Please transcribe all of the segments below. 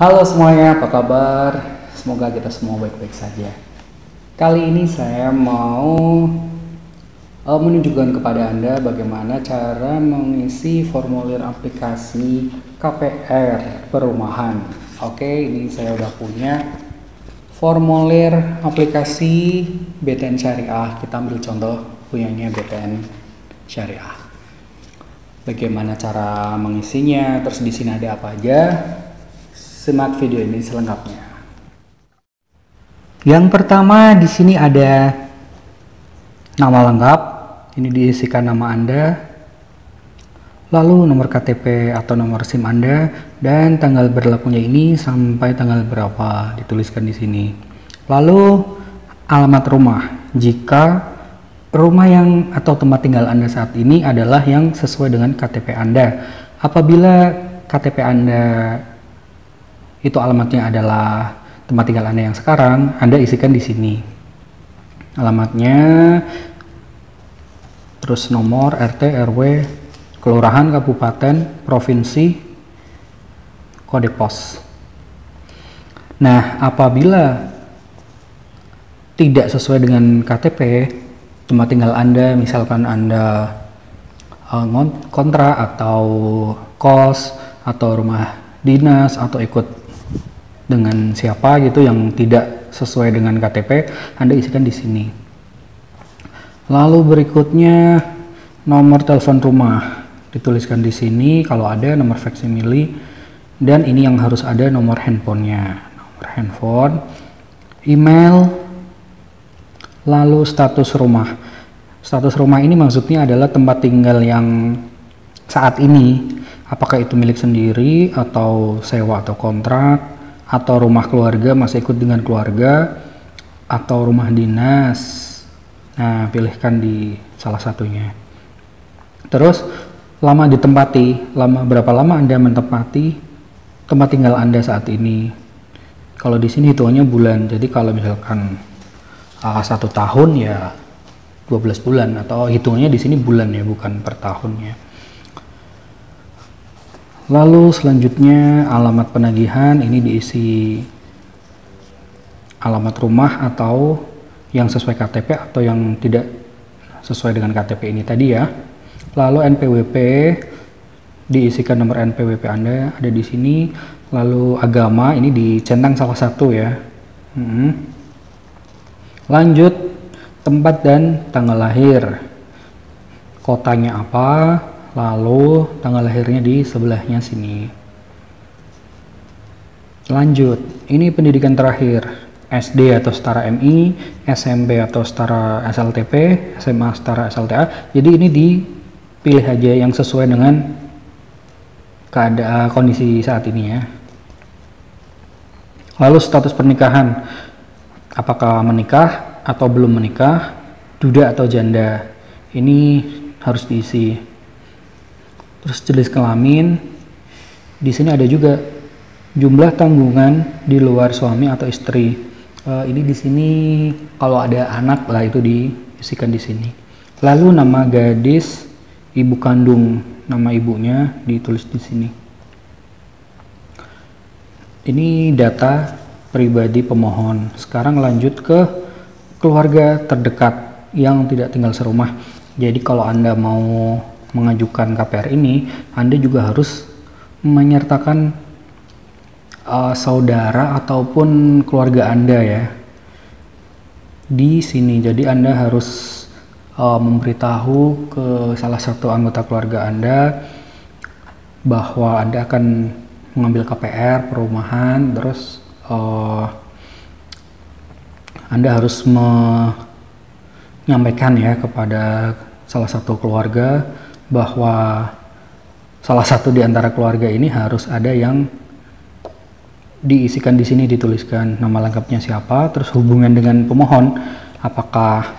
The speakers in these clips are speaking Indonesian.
Halo semuanya, apa kabar? Semoga kita semua baik-baik saja. Kali ini saya mau menunjukkan kepada Anda bagaimana cara mengisi formulir aplikasi KPR perumahan. Oke, ini saya udah punya formulir aplikasi BTN Syariah. Kita ambil contoh punyanya BTN Syariah. Bagaimana cara mengisinya? Terus di sini ada apa aja? Simak video ini selengkapnya. Yang pertama di sini ada nama lengkap, ini diisikan nama Anda, lalu nomor KTP atau nomor SIM Anda, dan tanggal berlakunya ini sampai tanggal berapa dituliskan di sini. Lalu alamat rumah, jika rumah yang atau tempat tinggal Anda saat ini adalah yang sesuai dengan KTP Anda. Apabila KTP Anda itu alamatnya adalah tempat tinggal Anda yang sekarang, Anda isikan di sini alamatnya, terus nomor RT, RW, kelurahan, kabupaten, provinsi, kode pos. Nah, apabila tidak sesuai dengan KTP tempat tinggal Anda, misalkan Anda kontrak atau kos atau rumah dinas atau ikut dengan siapa gitu yang tidak sesuai dengan KTP, Anda isikan di sini. Lalu berikutnya nomor telepon rumah dituliskan di sini, kalau ada nomor faksimili, dan ini yang harus ada nomor handphonenya, nomor handphone, email, lalu status rumah. Status rumah ini maksudnya adalah tempat tinggal yang saat ini, apakah itu milik sendiri atau sewa atau kontrak, atau rumah keluarga, masih ikut dengan keluarga, atau rumah dinas. Nah, pilihkan di salah satunya. Terus lama ditempati, berapa lama Anda menempati tempat tinggal Anda saat ini. Kalau di sini hitungannya bulan, jadi kalau misalkan 1 tahun ya 12 bulan, atau hitungannya di sini bulan ya, bukan per tahunnya. Lalu selanjutnya alamat penagihan, ini diisi alamat rumah atau yang sesuai KTP atau yang tidak sesuai dengan KTP ini tadi ya. Lalu NPWP, diisikan nomor NPWP Anda ada di sini. Lalu agama, ini dicentang salah satu ya. Lanjut tempat dan tanggal lahir, kotanya apa, lalu tanggal lahirnya di sebelahnya sini. Lanjut, ini pendidikan terakhir, SD atau setara MI, SMP atau setara SLTP, SMA setara SLTA. Jadi ini dipilih aja yang sesuai dengan keadaan kondisi saat ini ya. Lalu status pernikahan, apakah menikah atau belum menikah, duda atau janda, ini harus diisi. Terus jenis kelamin, di sini ada juga jumlah tanggungan di luar suami atau istri. Ini di sini kalau ada anak lah itu diisikan di sini. Lalu nama gadis, ibu kandung, nama ibunya ditulis di sini. Ini data pribadi pemohon. Sekarang lanjut ke keluarga terdekat yang tidak tinggal serumah. Jadi kalau Anda mau mengajukan KPR ini, Anda juga harus menyertakan saudara ataupun keluarga Anda ya di sini. Jadi Anda harus memberitahu ke salah satu anggota keluarga Anda bahwa Anda akan mengambil KPR perumahan. Terus Anda harus menyampaikan ya kepada salah satu keluarga bahwa salah satu di antara keluarga ini harus ada yang diisikan di sini, dituliskan nama lengkapnya siapa, terus hubungan dengan pemohon, apakah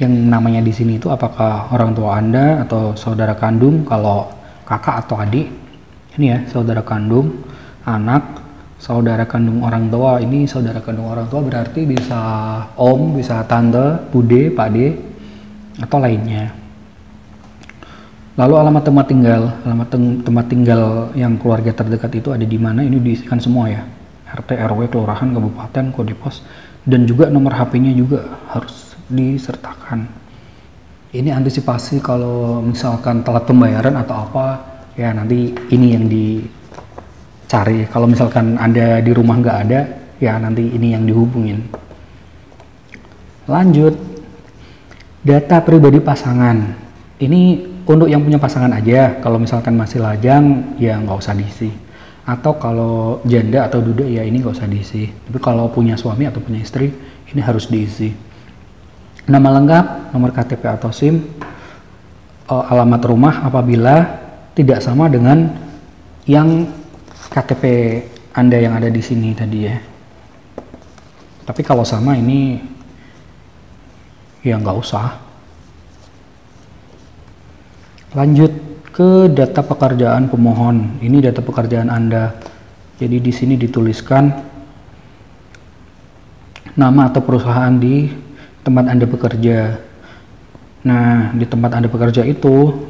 yang namanya di sini itu apakah orang tua Anda atau saudara kandung, kalau kakak atau adik ini ya saudara kandung, anak, saudara kandung orang tua, ini saudara kandung orang tua berarti bisa om, bisa tante, bude, pakde, atau lainnya. Lalu alamat tempat tinggal yang keluarga terdekat itu ada di mana, ini diisikan semua ya. RT, RW, kelurahan, kabupaten, kode pos, dan juga nomor HP-nya juga harus disertakan. Ini antisipasi kalau misalkan telat pembayaran atau apa, ya nanti ini yang dicari. Kalau misalkan Anda di rumah nggak ada, ya nanti ini yang dihubungin. Lanjut, data pribadi pasangan. Ini untuk yang punya pasangan aja. Kalau misalkan masih lajang, ya nggak usah diisi. Atau kalau janda atau duda, ya ini nggak usah diisi. Tapi kalau punya suami atau punya istri, ini harus diisi. Nama lengkap, nomor KTP atau SIM, alamat rumah apabila tidak sama dengan yang KTP Anda yang ada di sini tadi ya. Tapi kalau sama ini ya nggak usah. Lanjut ke data pekerjaan pemohon. Ini data pekerjaan Anda. Jadi di sini dituliskan nama atau perusahaan di tempat Anda bekerja. Nah, di tempat Anda bekerja itu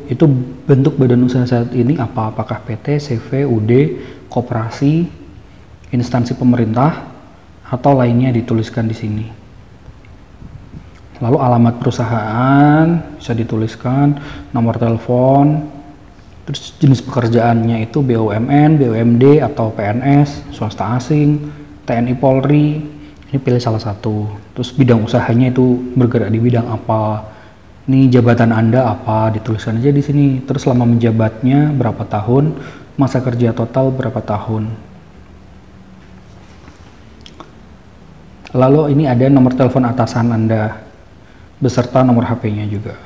bentuk badan usaha saat ini apa? Apakah PT, CV, UD, koperasi, instansi pemerintah, atau lainnya dituliskan di sini. Lalu alamat perusahaan bisa dituliskan, nomor telepon, terus jenis pekerjaannya itu BUMN, BUMD, atau PNS, swasta asing, TNI Polri, ini pilih salah satu. Terus bidang usahanya itu bergerak di bidang apa, ini jabatan Anda apa, dituliskan aja di sini. Terus selama menjabatnya berapa tahun, masa kerja total berapa tahun. Lalu ini ada nomor telepon atasan Anda, beserta nomor HP-nya juga.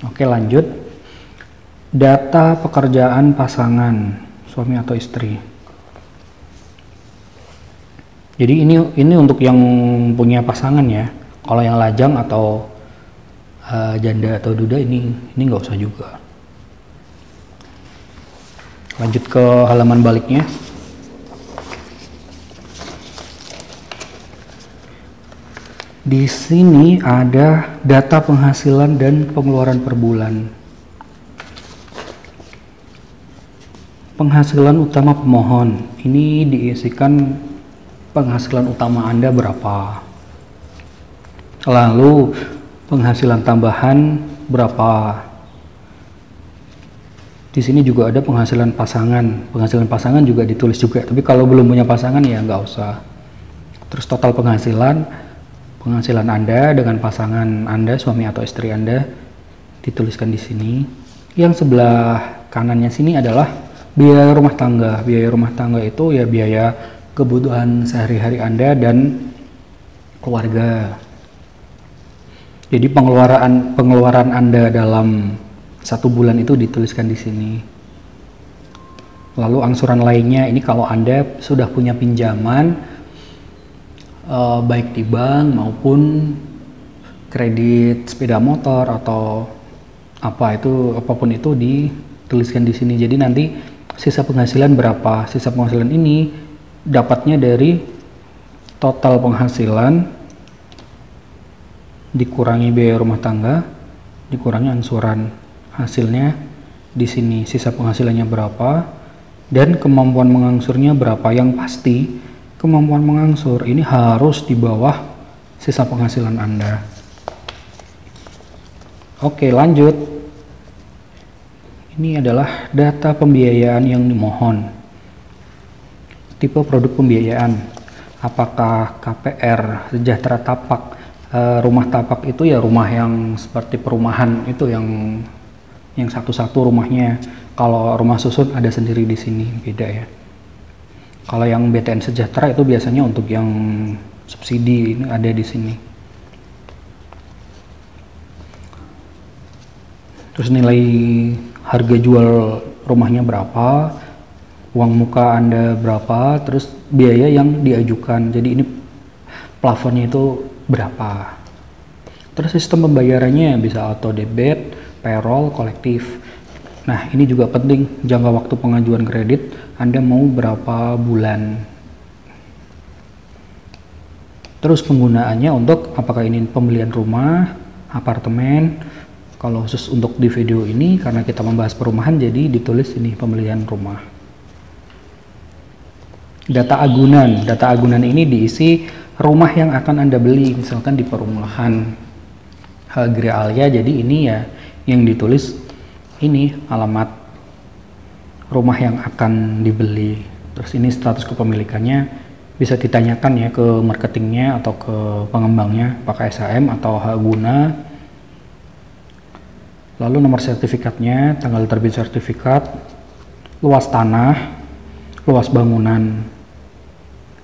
Oke, lanjut. Data pekerjaan pasangan, suami atau istri. Jadi ini untuk yang punya pasangan ya. Kalau yang lajang atau janda atau duda ini nggak usah juga. Lanjut ke halaman baliknya. Di sini ada data penghasilan dan pengeluaran per bulan. Penghasilan utama pemohon, ini diisikan penghasilan utama Anda berapa. Lalu penghasilan tambahan berapa. Di sini juga ada penghasilan pasangan. Penghasilan pasangan juga ditulis juga, tapi kalau belum punya pasangan ya nggak usah. Terus total penghasilan Anda dengan pasangan Anda, suami atau istri Anda, dituliskan di sini. Yang sebelah kanannya sini adalah biaya rumah tangga. Biaya rumah tangga itu ya biaya kebutuhan sehari-hari Anda dan keluarga. Jadi pengeluaran Anda dalam 1 bulan itu dituliskan di sini. Lalu angsuran lainnya, ini kalau Anda sudah punya pinjaman, baik di bank maupun kredit sepeda motor atau apapun itu dituliskan di sini. Jadi nanti sisa penghasilan berapa? Sisa penghasilan ini dapatnya dari total penghasilan dikurangi biaya rumah tangga dikurangi angsuran. Hasilnya di sini sisa penghasilannya berapa dan kemampuan mengangsurnya berapa. Yang pasti kemampuan mengangsur ini harus di bawah sisa penghasilan Anda. Oke, lanjut. Ini adalah data pembiayaan yang dimohon. Tipe produk pembiayaan. Apakah KPR, sejahtera tapak. Rumah tapak itu ya rumah yang seperti perumahan itu yang satu-satu rumahnya. Kalau rumah susun ada sendiri di sini, beda ya. Kalau yang BTN Sejahtera itu biasanya untuk yang subsidi, ini ada di sini. Terus nilai harga jual rumahnya berapa, uang muka Anda berapa, terus biaya yang diajukan. Jadi ini plafonnya itu berapa. Terus sistem pembayarannya bisa auto debit, payroll, kolektif. Nah, ini juga penting, jangka waktu pengajuan kredit Anda mau berapa bulan. Terus penggunaannya untuk apakah ini pembelian rumah, apartemen, Kalau khusus untuk di video ini, karena kita membahas perumahan, jadi ditulis ini pembelian rumah. Data agunan ini diisi rumah yang akan Anda beli, misalkan di perumahan Agree Alia, jadi ini ya yang ditulis ini alamat rumah yang akan dibeli. Terus ini status kepemilikannya bisa ditanyakan ya ke marketingnya atau ke pengembangnya, pakai SHM atau hak guna. Lalu nomor sertifikatnya, tanggal terbit sertifikat, luas tanah, luas bangunan,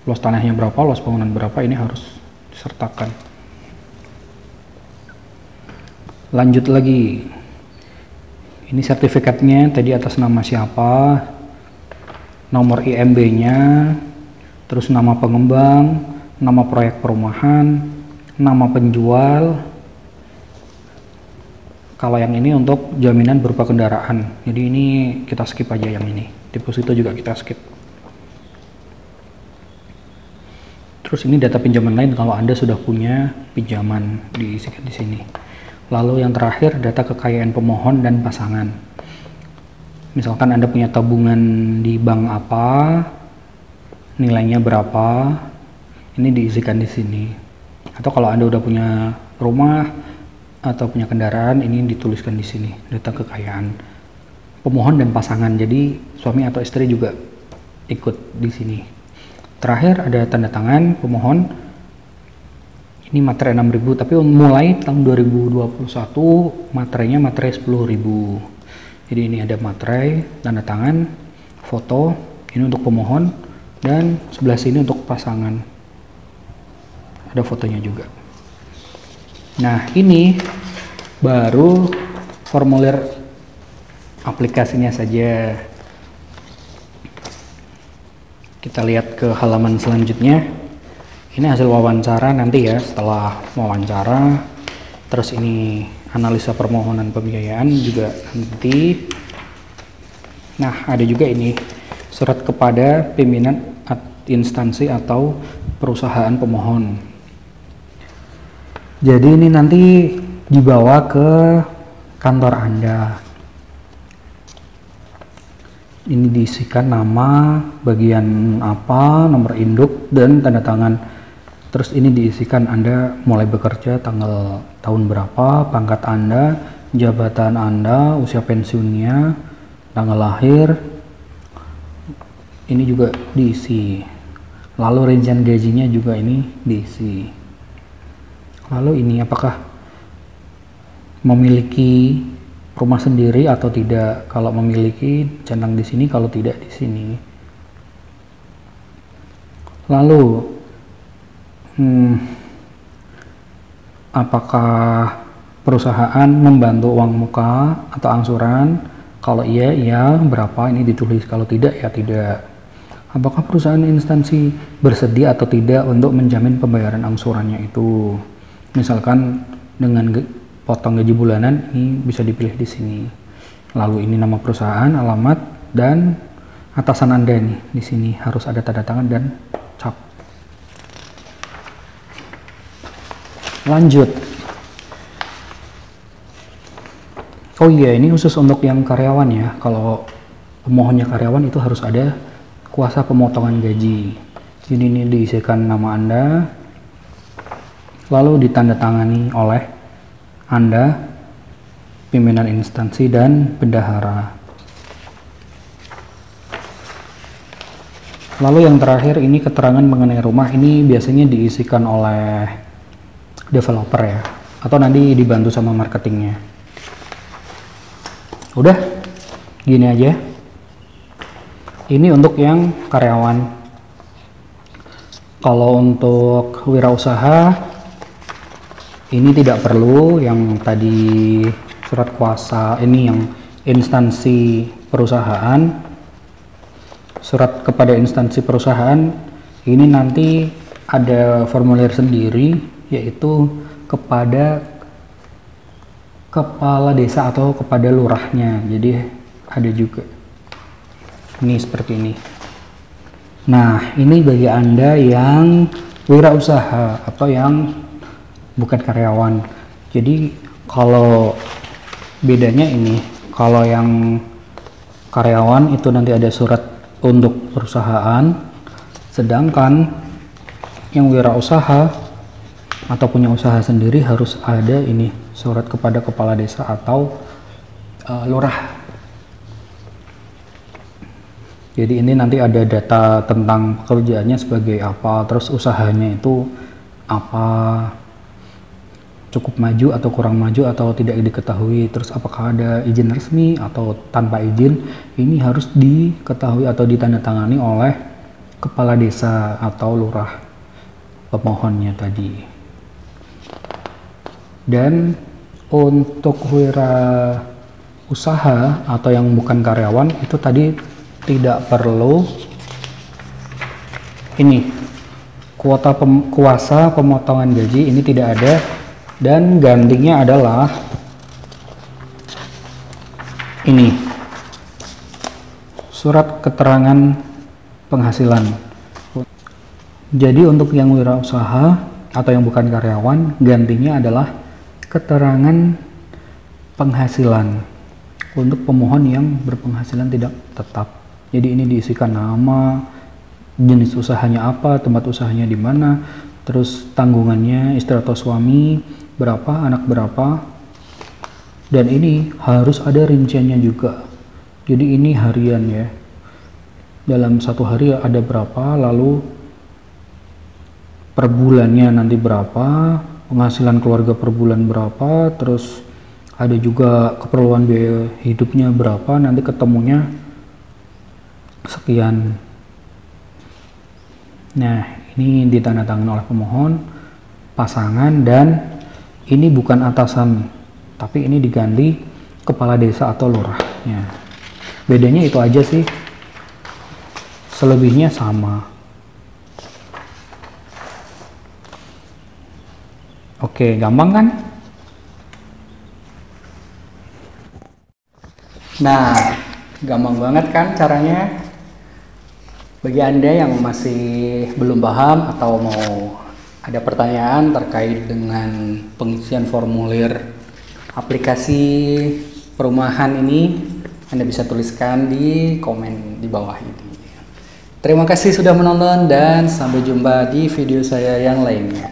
luas tanahnya berapa, luas bangunan berapa, ini harus disertakan. Lanjut lagi, ini sertifikatnya tadi atas nama siapa, nomor IMB-nya, terus nama pengembang, nama proyek perumahan, nama penjual. Kalau yang ini untuk jaminan berupa kendaraan, jadi ini kita skip aja yang ini. Deposito juga kita skip. Terus ini data pinjaman lain kalau Anda sudah punya pinjaman, diisikan di sini. Lalu yang terakhir data kekayaan pemohon dan pasangan. Misalkan Anda punya tabungan di bank apa, nilainya berapa, ini diisikan di sini. Atau kalau Anda udah punya rumah atau punya kendaraan, ini dituliskan di sini data kekayaan pemohon dan pasangan, jadi suami atau istri juga ikut di sini. Terakhir ada tanda tangan pemohon, ini materai 6.000, tapi mulai tahun 2021 materainya materai 10.000. Jadi ini ada materai, tanda tangan, foto, ini untuk pemohon, dan sebelah sini untuk pasangan ada fotonya juga. Nah, ini baru formulir aplikasinya saja. Kita lihat ke halaman selanjutnya. Ini hasil wawancara nanti ya, setelah wawancara. Terus ini analisa permohonan pembiayaan juga nanti. Nah, ada juga ini surat kepada pimpinan instansi atau perusahaan pemohon. Jadi ini nanti dibawa ke kantor Anda. Ini diisikan nama, bagian apa, nomor induk, dan tanda tangan. Terus ini diisikan Anda mulai bekerja, tanggal tahun berapa, pangkat Anda, jabatan Anda, usia pensiunnya, tanggal lahir. Ini juga diisi. Lalu rincian gajinya juga ini diisi. Lalu ini apakah memiliki rumah sendiri atau tidak? Kalau memiliki centang di sini, kalau tidak di sini. Lalu apakah perusahaan membantu uang muka atau angsuran? Kalau iya, iya, berapa, ini ditulis. Kalau tidak, ya tidak. Apakah perusahaan instansi bersedia atau tidak untuk menjamin pembayaran angsurannya itu? Misalkan dengan potong gaji bulanan, ini bisa dipilih di sini. Lalu ini nama perusahaan, alamat, dan atasan Anda nih di sini harus ada tanda tangan dan cap. Lanjut. Oh iya, ini khusus untuk yang karyawan ya. Kalau pemohonnya karyawan itu harus ada kuasa pemotongan gaji. Jadi ini diisikan nama Anda, lalu ditandatangani oleh Anda, pimpinan instansi, dan bendahara. Lalu yang terakhir ini keterangan mengenai rumah, ini biasanya diisikan oleh developer ya, atau nanti dibantu sama marketingnya. Udah, gini aja. Ini untuk yang karyawan. Kalau untuk wirausaha, ini tidak perlu yang tadi surat kuasa, ini yang instansi perusahaan, surat kepada instansi perusahaan, ini nanti ada formulir sendiri, yaitu kepada kepala desa atau kepada lurahnya. Jadi ada juga ini seperti ini. Nah, ini bagi Anda yang wirausaha atau yang bukan karyawan. Jadi kalau Bedanya ini, kalau yang karyawan itu nanti ada surat untuk perusahaan, sedangkan yang wirausaha atau punya usaha sendiri harus ada ini surat kepada kepala desa atau lurah. Jadi ini nanti ada data tentang pekerjaannya sebagai apa, terus usahanya itu apa, cukup maju atau kurang maju atau tidak diketahui, terus apakah ada izin resmi atau tanpa izin, ini harus diketahui atau ditandatangani oleh kepala desa atau lurah pemohonnya tadi. Dan untuk wirausaha atau yang bukan karyawan itu tadi tidak perlu ini kuasa pemotongan gaji, ini tidak ada, dan gantinya adalah ini surat keterangan penghasilan. Jadi untuk yang wirausaha atau yang bukan karyawan, gantinya adalah keterangan penghasilan untuk pemohon yang berpenghasilan tidak tetap. Jadi ini diisikan nama, jenis usahanya apa, tempat usahanya di mana, terus tanggungannya, istri atau suami berapa, anak berapa, dan ini harus ada rinciannya juga. Jadi ini harian ya, dalam satu hari ada berapa, lalu per bulannya nanti berapa, penghasilan keluarga per bulan berapa, terus ada juga keperluan biaya hidupnya berapa, nanti ketemunya sekian. Nah, ini ditandatangani oleh pemohon, pasangan, dan ini bukan atasan, tapi ini diganti kepala desa atau lurahnya. Bedanya itu aja sih, selebihnya sama. Oke, gampang kan? Nah, gampang banget kan caranya? Bagi Anda yang masih belum paham atau mau ada pertanyaan terkait dengan pengisian formulir aplikasi perumahan ini, Anda bisa tuliskan di komen di bawah ini. Terima kasih sudah menonton dan sampai jumpa di video saya yang lainnya.